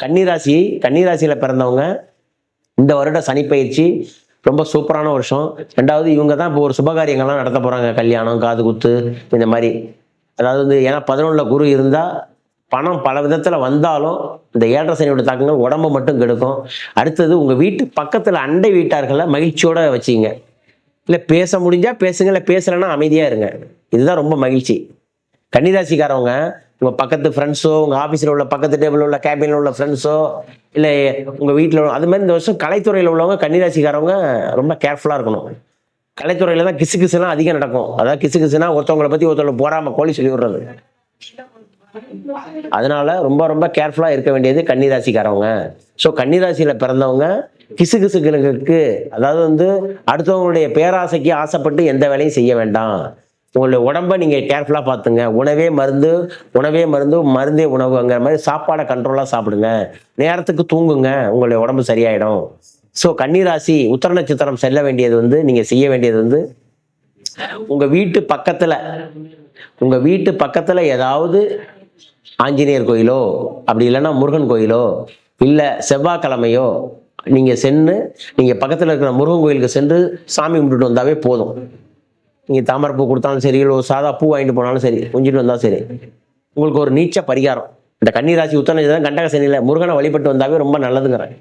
கன்னிராசி கன்னிராசியில் பிறந்தவங்க இந்த வருட சனிப்பயிற்சி ரொம்ப சூப்பரான வருஷம். ரெண்டாவது இவங்க தான் இப்போ ஒரு சுபகாரியங்கள்லாம் நடத்த போகிறாங்க, கல்யாணம், காது குத்து, இந்த மாதிரி. அதாவது வந்து ஏன்னா 11 குரு இருந்தால் பணம் பல விதத்தில் வந்தாலும் இந்த ஏழரை சனியோட தாக்கங்கள் உடம்பு மட்டும் கெடுக்கும். அடுத்தது உங்கள் வீட்டு பக்கத்தில் அண்டை வீட்டார்களை மகிழ்ச்சியோடு வச்சிங்க. இல்லை பேச முடிஞ்சால் பேசுங்க, இல்லை பேசலைன்னா அமைதியாக இருங்க. இதுதான் ரொம்ப மகிழ்ச்சி. கன்னிராசிக்காரவங்க உங்கள் பக்கத்து ஃப்ரெண்ட்ஸோ, உங்கள் ஆஃபீஸில் உள்ள பக்கத்து டேபிளில் உள்ள கேபினில் உள்ள ஃப்ரெண்ட்ஸோ, இல்லை உங்கள் வீட்டில் அது மாதிரி இந்த வருஷம் கலைத்துறையில் உள்ளவங்க கன்னிராசிக்காரவங்க ரொம்ப கேர்ஃபுல்லாக இருக்கணும். கலைத்துறையில் தான் கிசு கிசுலாம் அதிகம் நடக்கும். அதாவது கிசு கிசுனா ஒருத்தவங்களை பற்றி ஒருத்தவங்களை போறாமல் கோழி சொல்லி விடுறது. அதனால ரொம்ப ரொம்ப கேர்ஃபுல்லாக இருக்க வேண்டியது கன்னிராசிக்காரவங்க. ஸோ கன்னிராசியில் பிறந்தவங்க கிசு கிசுகளுக்கு, அதாவது வந்து அடுத்தவங்களுடைய பேராசைக்கு ஆசைப்பட்டு எந்த வேலையும் செய்ய வேண்டாம். உங்களுடைய உடம்பை நீங்கள் கேர்ஃபுல்லாக பார்த்துங்க. உணவே மருந்து, உணவே மருந்து, மருந்தே உணவுங்கிற மாதிரி சாப்பாடை கண்ட்ரோலாக சாப்பிடுங்க. நேரத்துக்கு தூங்குங்க, உங்களுடைய உடம்பு சரியாயிடும். ஸோ கன்னிராசி உத்திர நட்சத்திரம் செல்ல வேண்டியது வந்து, நீங்கள் செய்ய வேண்டியது வந்து, உங்கள் வீட்டு பக்கத்தில் ஏதாவது ஆஞ்சநேயர் கோயிலோ, அப்படி இல்லைன்னா முருகன் கோயிலோ, இல்லை செவ்வாய்க்கிழமையோ நீங்கள் பக்கத்தில் இருக்கிற முருகன் கோயிலுக்கு சென்று சாமி கும்பிட்டுட்டு வந்தாவே போதும். நீங்கள் தாமரைப்பூ கொடுத்தாலும் சரி, இல்லை சாதா பூ வாங்கிட்டு போனாலும் சரி, குஞ்சிட்டு வந்தாலும் சரி, உங்களுக்கு ஒரு நீச்ச பரிகாரம். இந்த கன்னிராசி உத்தர நட்சத்திரம் கண்டக சனியில் முருகனை வழிபட்டு வந்தாவே ரொம்ப நல்லதுங்கிறேன்.